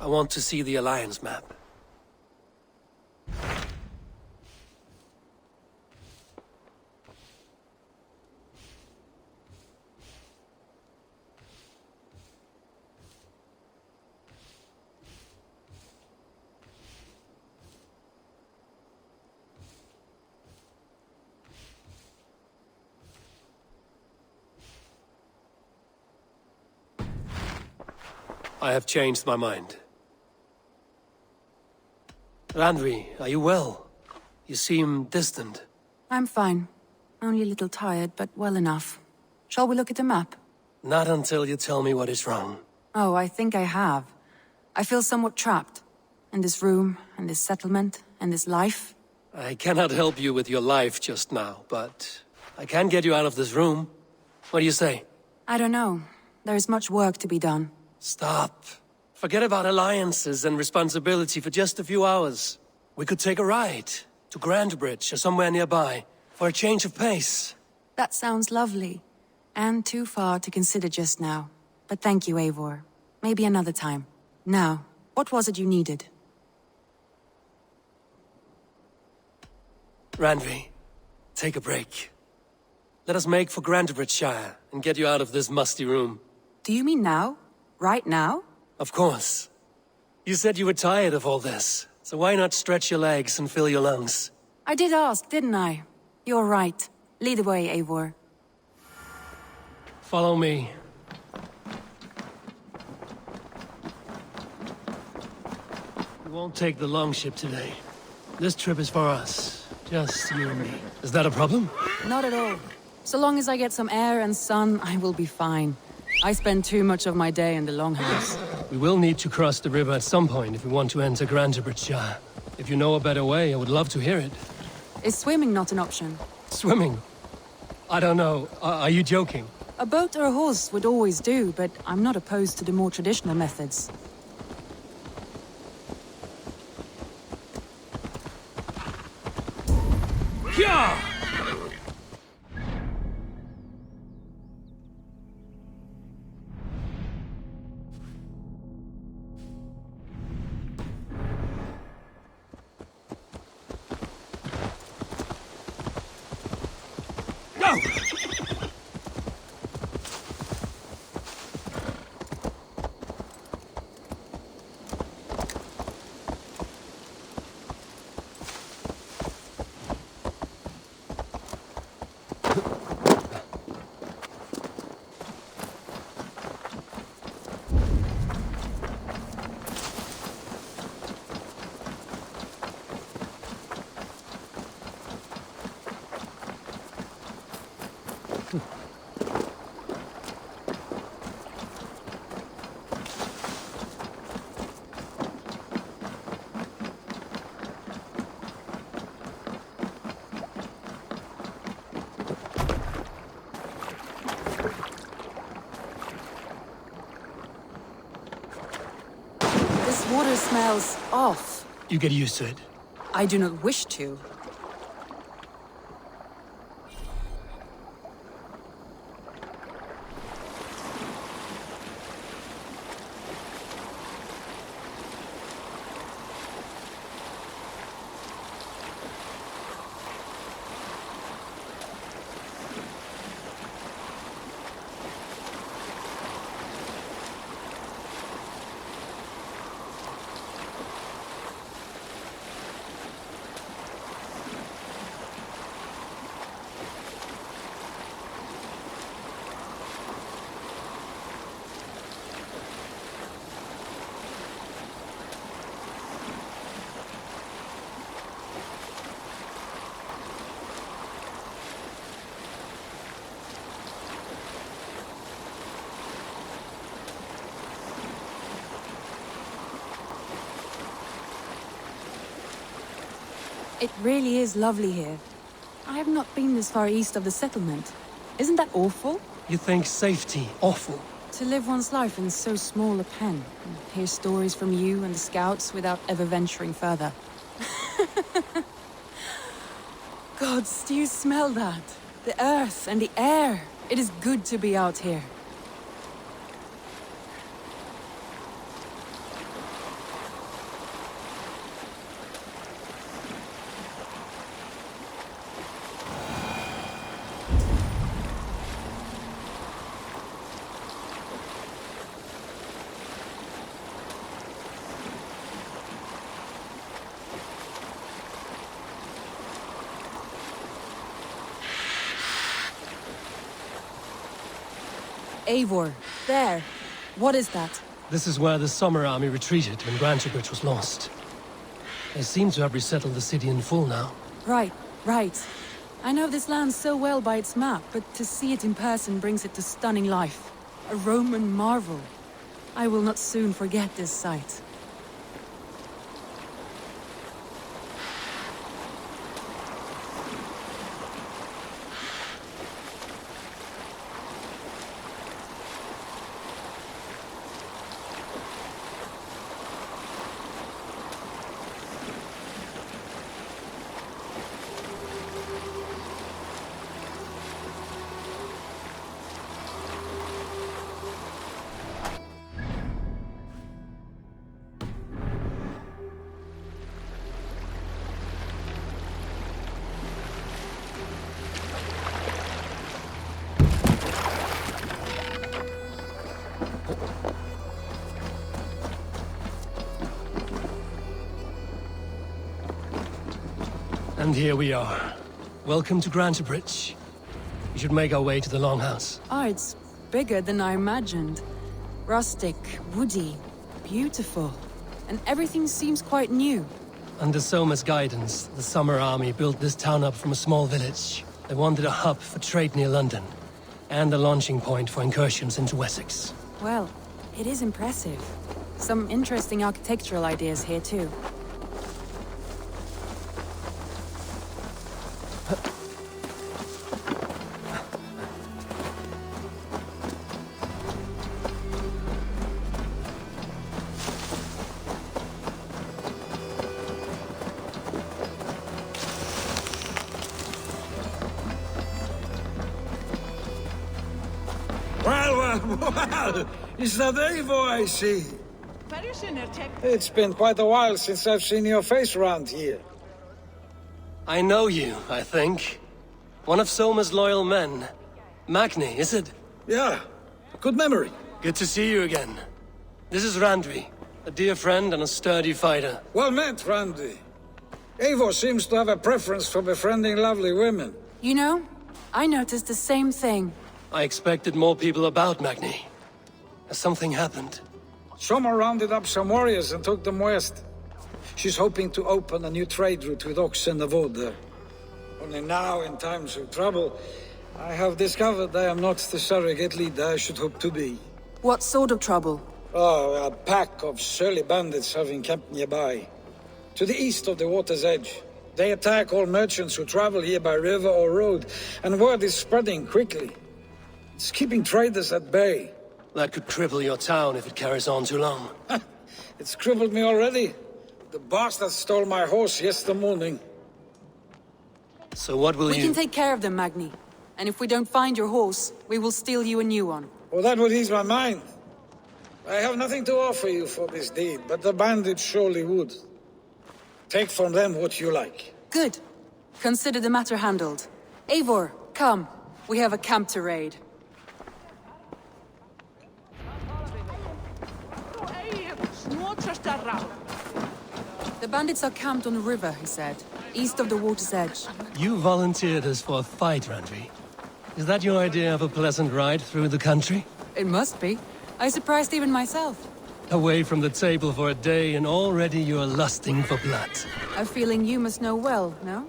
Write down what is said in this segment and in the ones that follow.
I want to see the Alliance map. I have changed my mind. Randvi, are you well? You seem distant. I'm fine. Only a little tired, but well enough. Shall we look at the map? Not until you tell me what is wrong. Oh, I think I have. I feel somewhat trapped. In this room, and this settlement, and this life. I cannot help you with your life just now, but I can get you out of this room. What do you say? I don't know. There is much work to be done. Stop. Forget about alliances and responsibility for just a few hours. We could take a ride to Grandbridge or somewhere nearby for a change of pace. That sounds lovely. And too far to consider just now. But thank you, Eivor. Maybe another time. Now, what was it you needed? Randvi, take a break. Let us make for Grandbridgeshire and get you out of this musty room. Do you mean now? Right now? Of course. You said you were tired of all this, so why not stretch your legs and fill your lungs? I did ask, didn't I? You're right. Lead the way, Eivor. Follow me. We won't take the longship today. This trip is for us. Just you and me. Is that a problem? Not at all. So long as I get some air and sun, I will be fine. I spend too much of my day in the longhouse. We will need to cross the river at some point if we want to enter Grandbridgeshire. If you know a better way, I would love to hear it. Is swimming not an option? Swimming? I don't know. Are you joking? A boat or a horse would always do, but I'm not opposed to the more traditional methods. Yeah! Go! This water smells off. You get used to it. I do not wish to. It really is lovely here. I have not been this far east of the settlement. Isn't that awful? You think safety awful? To live one's life in so small a pen, and hear stories from you and the scouts without ever venturing further. Gods, do you smell that? The earth and the air. It is good to be out here. Eivor, there. What is that? This is where the Summer Army retreated when Grantebridge was lost. They seem to have resettled the city in full now. Right. I know this land so well by its map, but to see it in person brings it to stunning life. A Roman marvel. I will not soon forget this sight. And here we are. Welcome to Grantebridge. We should make our way to the Longhouse. Ah, it's bigger than I imagined. Rustic, woody, beautiful. And everything seems quite new. Under Soma's guidance, the Summer Army built this town up from a small village. They wanted a hub for trade near London, and a launching point for incursions into Wessex. Well, it is impressive. Some interesting architectural ideas here too. Well, is that Eivor I see? It's been quite a while since I've seen your face around here. I know you, I think. One of Soma's loyal men. Magni, is it? Yeah, good memory. Good to see you again. This is Randvi, a dear friend and a sturdy fighter. Well met, Randy. Eivor seems to have a preference for befriending lovely women. You know, I noticed the same thing. I expected more people about Magni. Has something happened? Soma rounded up some warriors and took them west. She's hoping to open a new trade route with oxen and wood there. Only now, in times of trouble, I have discovered I am not the surrogate leader I should hope to be. What sort of trouble? Oh, a pack of surly bandits have encamped nearby. To the east of the water's edge. They attack all merchants who travel here by river or road, and word is spreading quickly. It's keeping traders at bay. That could cripple your town if it carries on too long. It's crippled me already. The bastard stole my horse yesterday morning. So what will We you... can take care of them, Magni. And if we don't find your horse, we will steal you a new one. Oh, that would ease my mind. I have nothing to offer you for this deed, but the bandits surely would. Take from them what you like. Good. Consider the matter handled. Eivor, come. We have a camp to raid. The bandits are camped on the river, he said, east of the water's edge. You volunteered us for a fight, Randvi. Is that your idea of a pleasant ride through the country? It must be. I surprised even myself. Away from the table for a day and already you're lusting for blood. A feeling you must know well, no?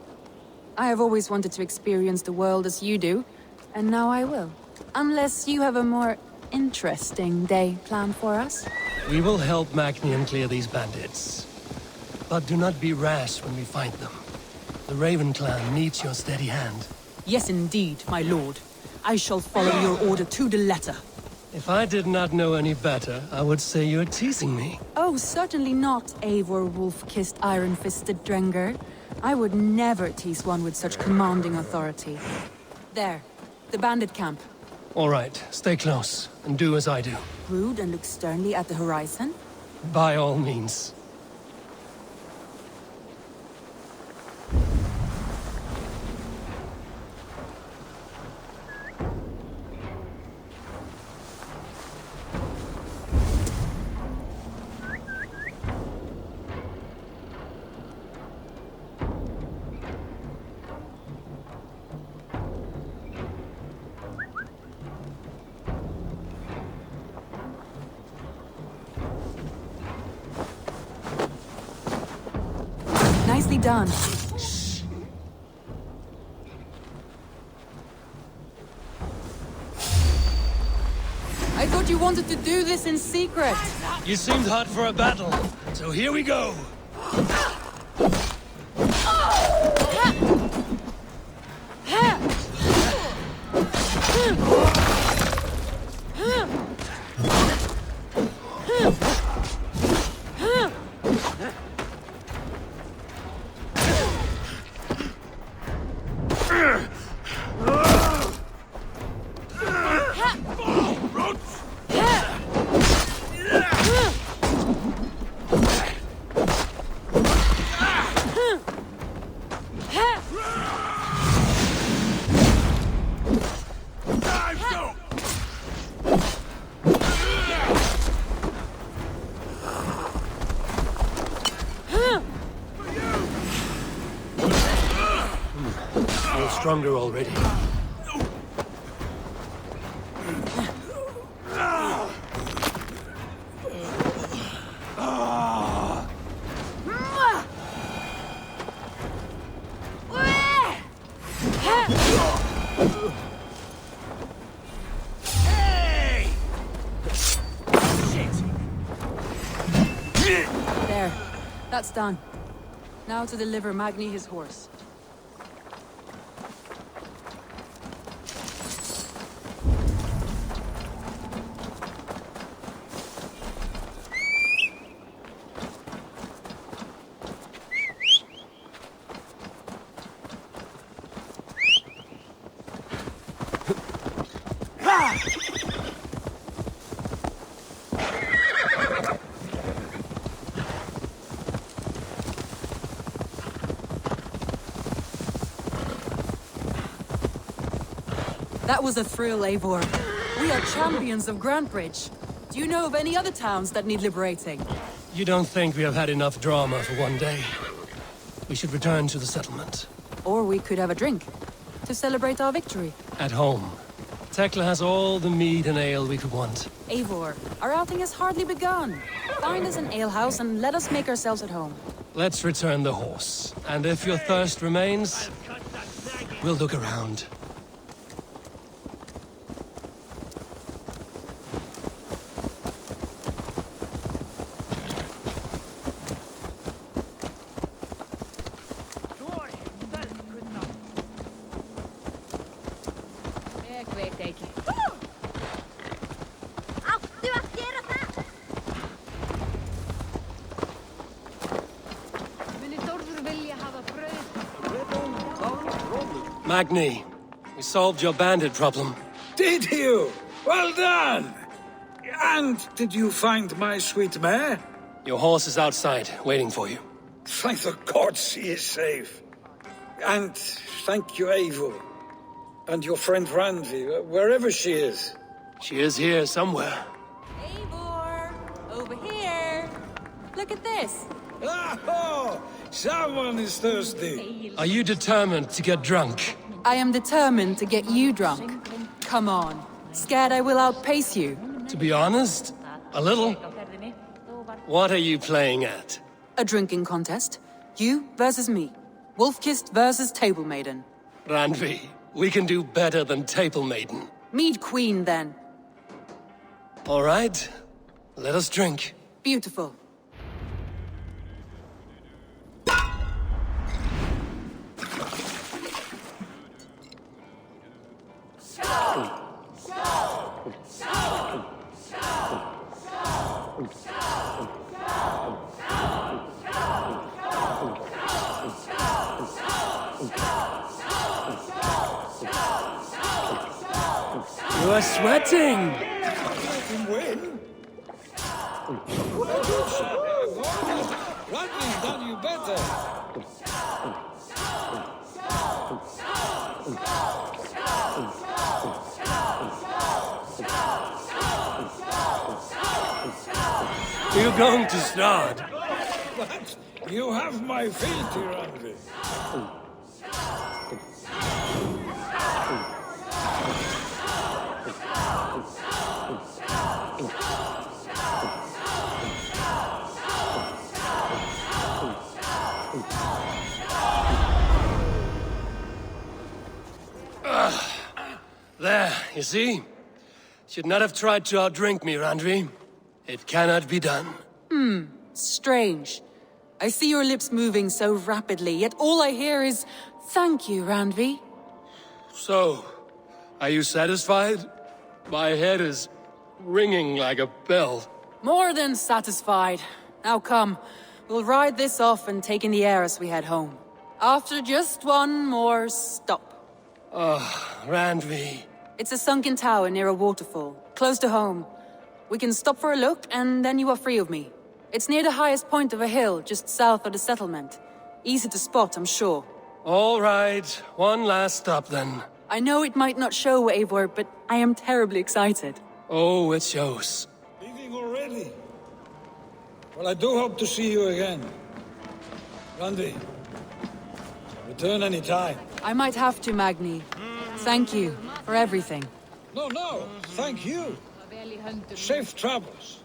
I have always wanted to experience the world as you do, and now I will. Unless you have a more interesting day planned for us. We will help Magnian clear these bandits. But do not be rash when we find them. The Raven clan needs your steady hand. Yes, indeed, my lord. I shall follow your order to the letter. If I did not know any better, I would say you're teasing me. Oh, certainly not, Eivor wolf-kissed iron-fisted Drenger. I would never tease one with such commanding authority. There, the bandit camp. All right, stay close, and do as I do. Rude and look sternly at the horizon? By all means. Nicely done. I thought you wanted to do this in secret. You seemed hot for a battle, so here we go. Stronger already. There. That's done. Now to deliver Magni his horse. That was a thrill, Eivor. We are champions of Grantebridge. Do you know of any other towns that need liberating? You don't think we have had enough drama for one day? We should return to the settlement. Or we could have a drink, to celebrate our victory. At home. Tekla has all the mead and ale we could want. Eivor, our outing has hardly begun. Find us an alehouse and let us make ourselves at home. Let's return the horse. And if your thirst remains, we'll look around. Magni, we solved your bandit problem. Did you? Well done! And did you find my sweet mare? Your horse is outside, waiting for you. Thank the gods she is safe. And thank you, Eivor. And your friend Randvi, wherever she is. She is here somewhere. Eivor, over here. Look at this. Oh, someone is thirsty. Are you determined to get drunk? I am determined to get you drunk. Come on. Scared I will outpace you? To be honest, a little. What are you playing at? A drinking contest. You versus me. Wolf-kissed versus Table Maiden. Randvi, we can do better than Table Maiden. Mead Queen, then. All right, let us drink. Beautiful. You are sweating! Win? Rodney's done you better. You're going to start. But you have my feet, Rodney. You see? Should not have tried to outdrink me, Randvi. It cannot be done. Strange. I see your lips moving so rapidly, yet all I hear is, "Thank you, Randvi." So, are you satisfied? My head is ringing like a bell. More than satisfied. Now come, we'll ride this off and take in the air as we head home. After just one more stop. Randvi. It's a sunken tower near a waterfall, close to home. We can stop for a look, and then you are free of me. It's near the highest point of a hill, just south of the settlement. Easy to spot, I'm sure. All right, one last stop then. I know it might not show, Eivor, but I am terribly excited. Oh, it shows. Leaving already? Well, I do hope to see you again. Randy, return any time. I might have to, Magni. Thank you for everything. No, thank you. Safe travels.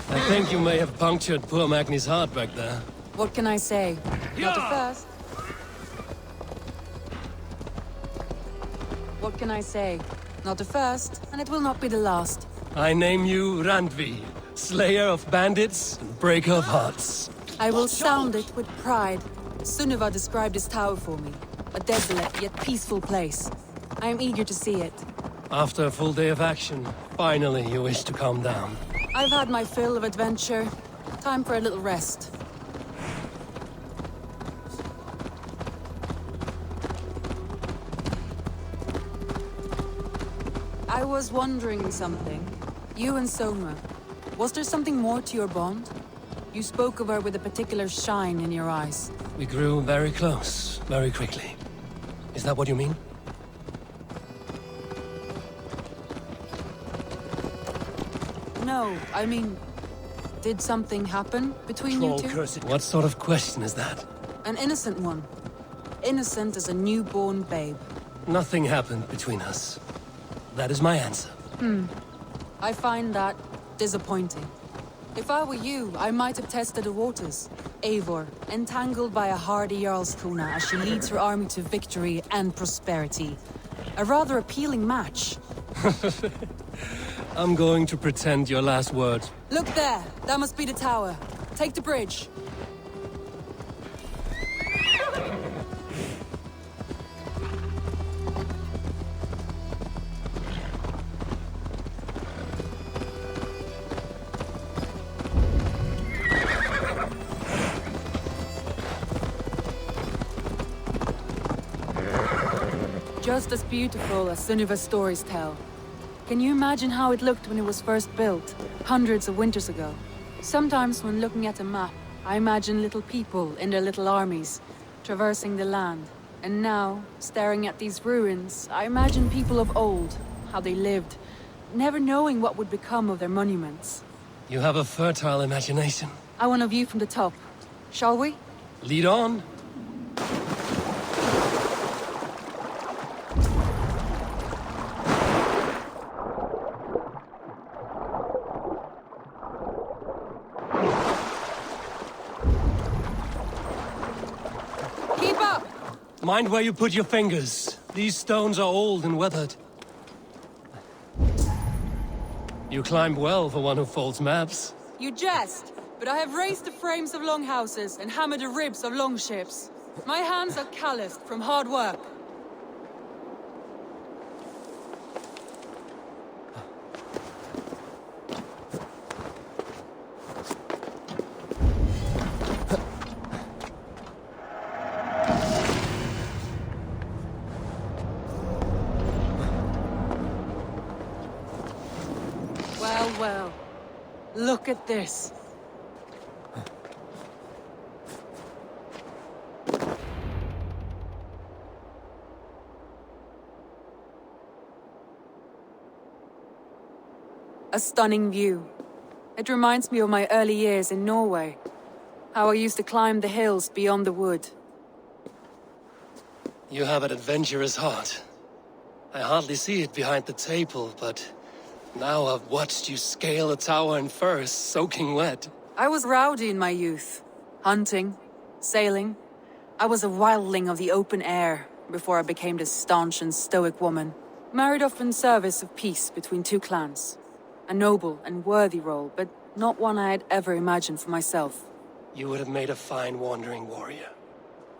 I think you may have punctured poor Magni's heart back there. What can I say? Not the first. What can I say? Not the first, and it will not be the last. I name you Randvi, slayer of bandits and breaker of hearts. I will sound it with pride. Sunniva described this tower for me. A desolate yet peaceful place. I am eager to see it. After a full day of action, finally you wish to calm down. I've had my fill of adventure. Time for a little rest. I was wondering something. You and Soma. Was there something more to your bond? You spoke of her with a particular shine in your eyes. We grew very close, very quickly. Is that what you mean? No, I mean... Did something happen between you two? What sort of question is that? An innocent one. Innocent as a newborn babe. Nothing happened between us. That is my answer. I find that disappointing. If I were you, I might have tested the waters. Eivor, entangled by a hardy Jarlskona as she leads her army to victory and prosperity. A rather appealing match. I'm going to pretend your last word. Look there! That must be the tower. Take the bridge. Just as beautiful as Sunniva's stories tell. Can you imagine how it looked when it was first built, hundreds of winters ago? Sometimes when looking at a map, I imagine little people in their little armies, traversing the land. And now, staring at these ruins, I imagine people of old, how they lived, never knowing what would become of their monuments. You have a fertile imagination. I want a view from the top. Shall we? Lead on. Mind where you put your fingers. These stones are old and weathered. You climb well for one who folds maps. You jest, but I have raised the frames of longhouses and hammered the ribs of longships. My hands are calloused from hard work. Well, look at this. A stunning view. It reminds me of my early years in Norway. How I used to climb the hills beyond the wood. You have an adventurous heart. I hardly see it behind the table, but now I've watched you scale a tower in furs, soaking wet. I was rowdy in my youth. Hunting, sailing. I was a wildling of the open air before I became this staunch and stoic woman. Married off in service of peace between two clans. A noble and worthy role, but not one I had ever imagined for myself. You would have made a fine wandering warrior.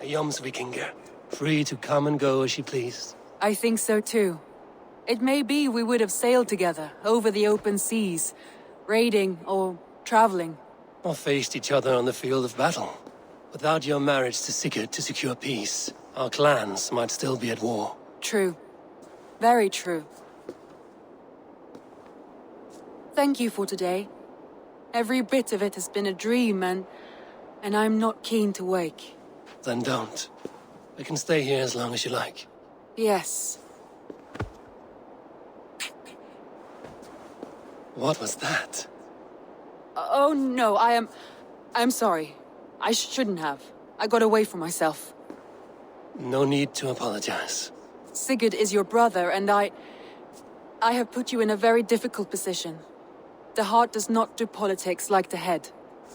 A Jomsvikinger, free to come and go as you pleased. I think so too. It may be we would have sailed together over the open seas, raiding or traveling. Or faced each other on the field of battle. Without your marriage to Sigurd to secure peace, our clans might still be at war. True. Very true. Thank you for today. Every bit of it has been a dream, and I'm not keen to wake. Then don't. We can stay here as long as you like. Yes. What was that? Oh no, I'm sorry. I shouldn't have. I got away from myself. No need to apologize. Sigurd is your brother, and I have put you in a very difficult position. The heart does not do politics like the head.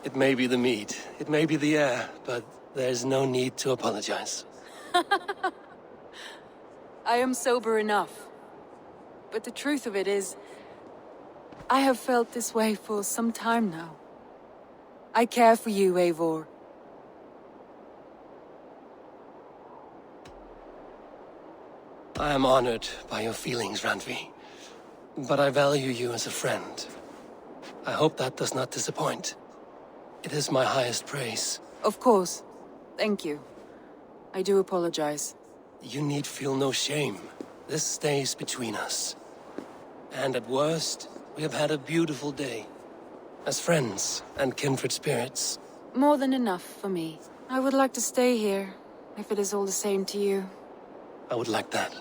It may be the meat, it may be the air, but there's no need to apologize. I am sober enough. But the truth of it is, I have felt this way for some time now. I care for you, Eivor. I am honored by your feelings, Randvi. But I value you as a friend. I hope that does not disappoint. It is my highest praise. Of course. Thank you. I do apologize. You need feel no shame. This stays between us. And at worst, we have had a beautiful day. As friends and kindred spirits. More than enough for me. I would like to stay here, if it is all the same to you. I would like that.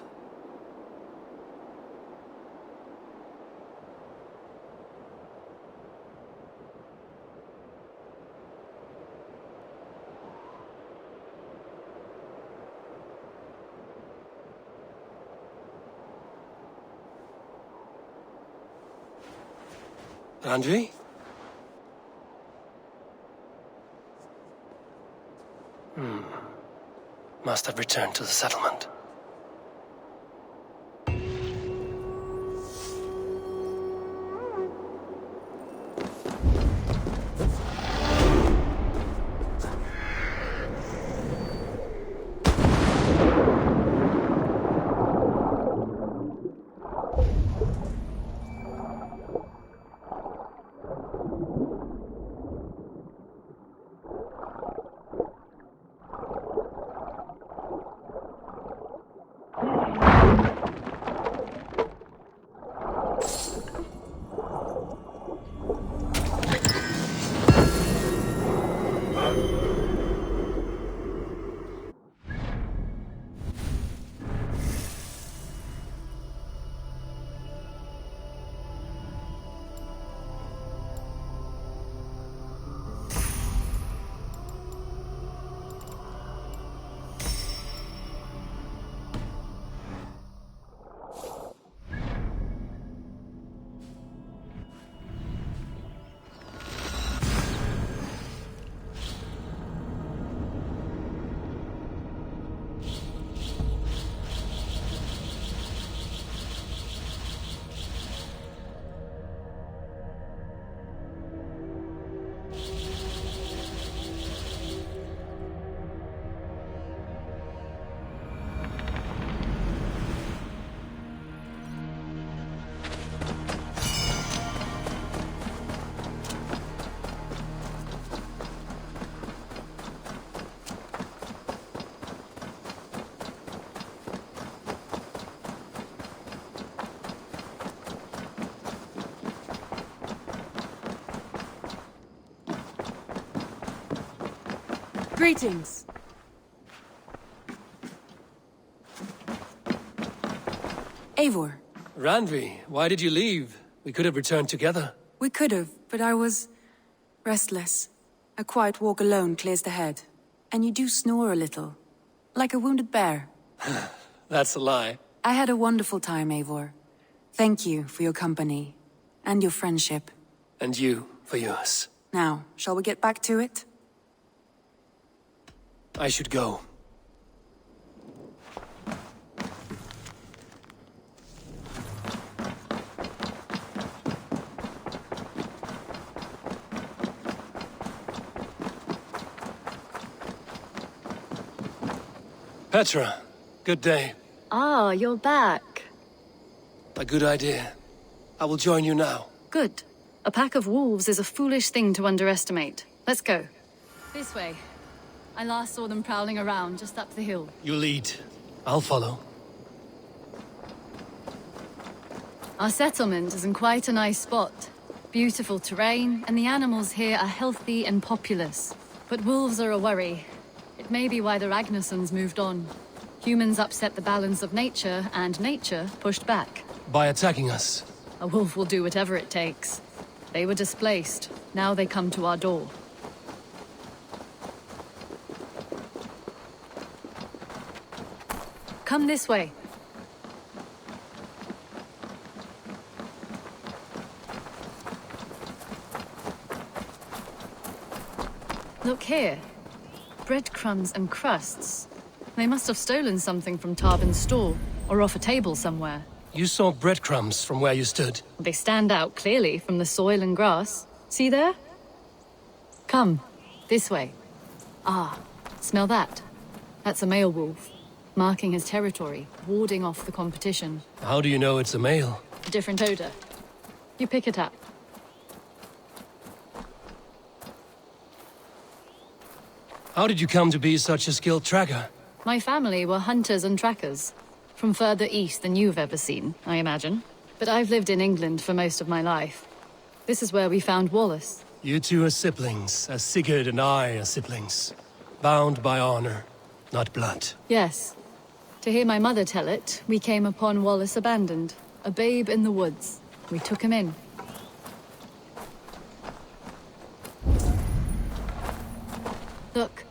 Randvi? Must have returned to the settlement. Greetings. Eivor. Randvi, why did you leave? We could have returned together. We could have, but I was restless. A quiet walk alone clears the head. And you do snore a little. Like a wounded bear. That's a lie. I had a wonderful time, Eivor. Thank you for your company and your friendship. And you for yours. Now, shall we get back to it? I should go. Petra, good day. Ah, you're back. A good idea. I will join you now. Good. A pack of wolves is a foolish thing to underestimate. Let's go. This way. I last saw them prowling around just up the hill. You lead. I'll follow. Our settlement is in quite a nice spot. Beautiful terrain, and the animals here are healthy and populous. But wolves are a worry. It may be why the Ragnarsons moved on. Humans upset the balance of nature, and nature pushed back. By attacking us. A wolf will do whatever it takes. They were displaced. Now they come to our door. Come this way. Look here. Breadcrumbs and crusts. They must have stolen something from Tarvin's store, or off a table somewhere. You saw breadcrumbs from where you stood. They stand out clearly from the soil and grass. See there? Come, this way. Ah, smell that? That's a male wolf, marking his territory, warding off the competition. How do you know it's a male? A different odor. You pick it up. How did you come to be such a skilled tracker? My family were hunters and trackers. From further east than you've ever seen, I imagine. But I've lived in England for most of my life. This is where we found Wallace. You two are siblings, as Sigurd and I are siblings. Bound by honor, not blood. Yes. To hear my mother tell it, we came upon Wallace abandoned. A babe in the woods. We took him in. Look.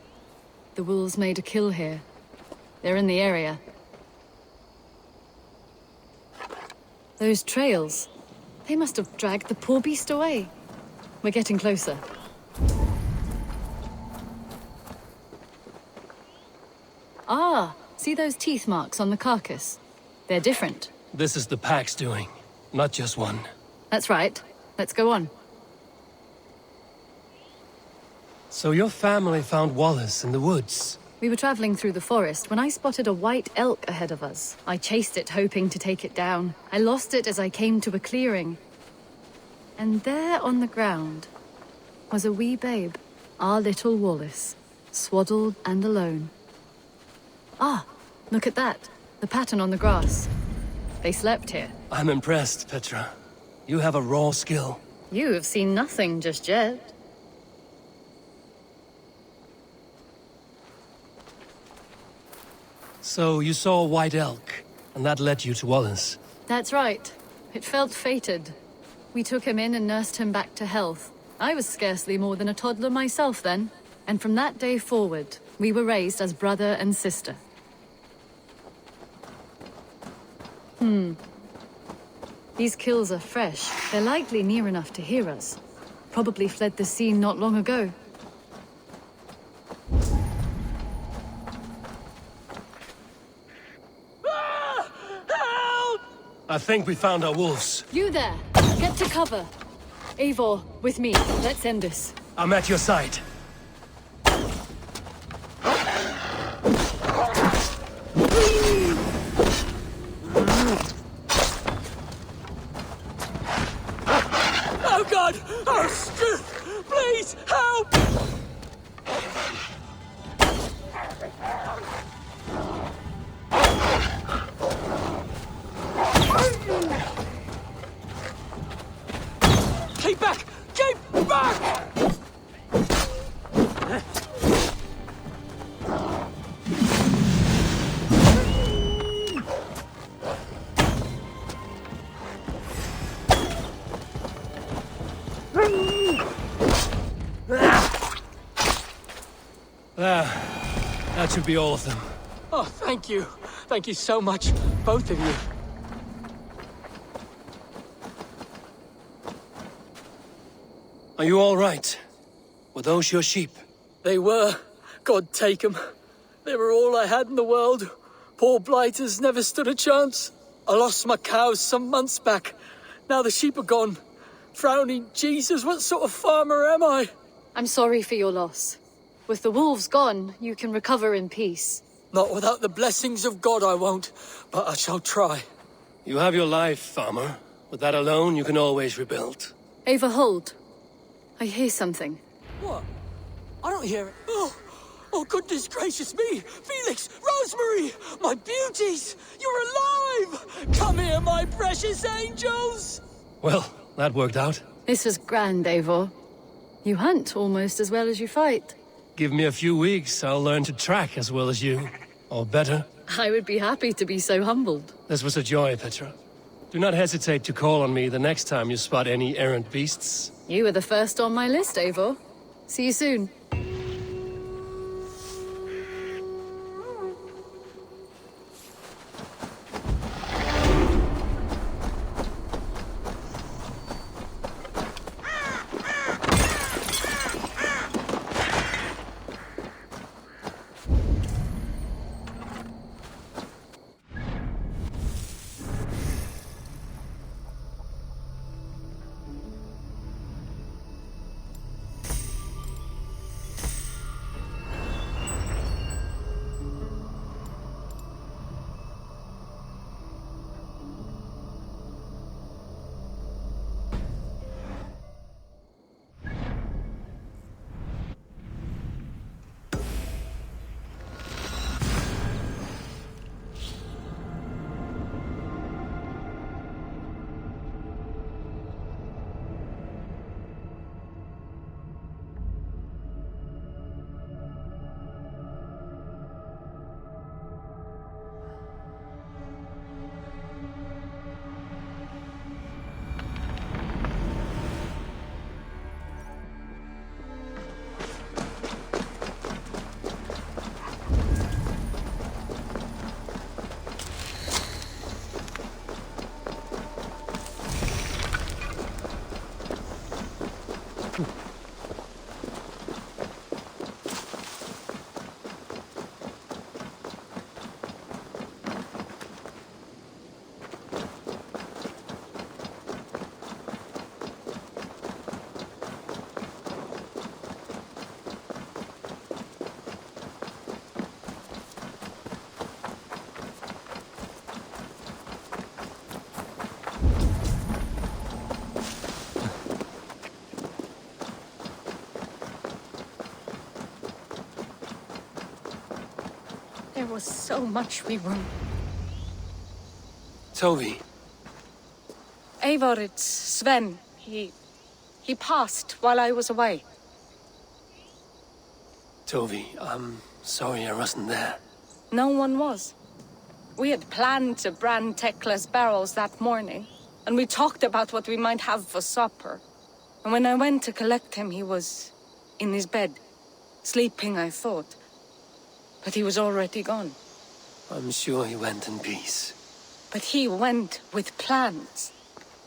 The wolves made a kill here. They're in the area. Those trails. They must have dragged the poor beast away. We're getting closer. Ah, see those teeth marks on the carcass? They're different. This is the pack's doing, not just one. That's right. Let's go on. So your family found Wallace in the woods? We were traveling through the forest when I spotted a white elk ahead of us. I chased it, hoping to take it down. I lost it as I came to a clearing. And there on the ground was a wee babe, our little Wallace, swaddled and alone. Ah, look at that. The pattern on the grass. They slept here. I'm impressed, Petra. You have a raw skill. You have seen nothing just yet. So you saw a white elk, and that led you to Wallace. That's right. It felt fated. We took him in and nursed him back to health. I was scarcely more than a toddler myself then. And from that day forward, we were raised as brother and sister. These kills are fresh. They're likely near enough to hear us. Probably fled the scene not long ago. I think we found our wolves. You there! Get to cover! Eivor, with me. Let's end this. I'm at your side. Oh God! Oh, Stu! Please, help! Keep back! Keep back! That should be all of them. Oh, thank you. Thank you so much. both of you. Are you all right? Were those your sheep? They were. God take 'em. They were all I had in the world. Poor blighters never stood a chance. I lost my cows some months back. Now the sheep are gone. Frowning Jesus, what sort of farmer am I? I'm sorry for your loss. With the wolves gone, you can recover in peace. Not without the blessings of God I won't, but I shall try. You have your life, farmer. With that alone, you can always rebuild. Ava, hold. I hear something. What? I don't hear it. Oh, goodness gracious me! Felix! Rosemary! My beauties! You're alive! Come here, my precious angels! Well, that worked out. This was grand, Eivor. You hunt almost as well as you fight. Give me a few weeks, I'll learn to track as well as you. Or better. I would be happy to be so humbled. This was a joy, Petra. Do not hesitate to call on me the next time you spot any errant beasts. You were the first on my list, Eivor. See you soon. There was so much we were... Toby, Eivor, it's Sven. He passed while I was away. Toby, I'm sorry I wasn't there. No one was. We had planned to brand Tekla's barrels that morning, and we talked about what we might have for supper. And when I went to collect him, he was in his bed. Sleeping, I thought. But he was already gone. I'm sure he went in peace. But he went with plans.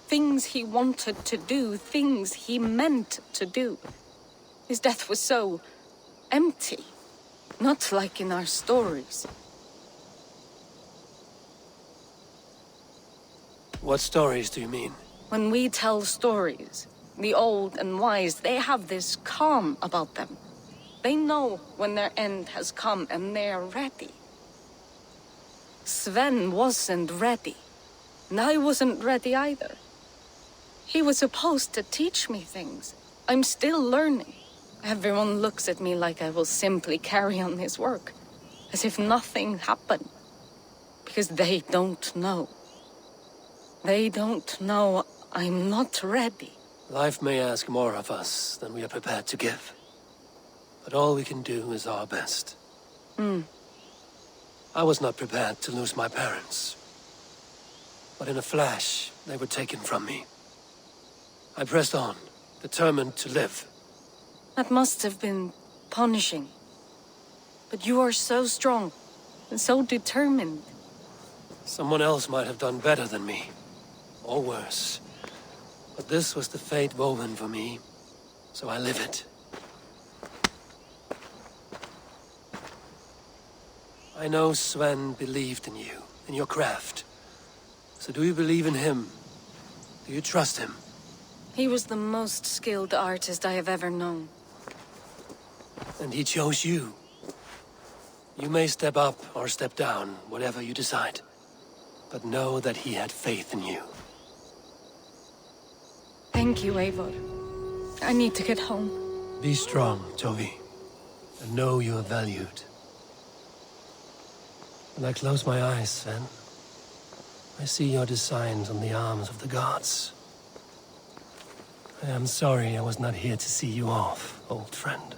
Things he wanted to do, things he meant to do. His death was so empty. Not like in our stories. What stories do you mean? When we tell stories, the old and wise, they have this calm about them. They know when their end has come and they're ready. Sven wasn't ready. And I wasn't ready either. He was supposed to teach me things. I'm still learning. Everyone looks at me like I will simply carry on his work. As if nothing happened. Because they don't know. They don't know I'm not ready. Life may ask more of us than we are prepared to give. But all we can do is our best. I was not prepared to lose my parents. But in a flash, they were taken from me. I pressed on, determined to live. That must have been punishing. But you are so strong and so determined. Someone else might have done better than me. Or worse. But this was the fate woven for me, so I live it. I know Sven believed in you, in your craft. So do you believe in him? Do you trust him? He was the most skilled artist I have ever known. And he chose you. You may step up or step down, whatever you decide. But know that he had faith in you. Thank you, Eivor. I need to get home. Be strong, Tovi. And know you are valued. When I close my eyes, Sven, I see your designs on the arms of the gods. I am sorry I was not here to see you off, old friend.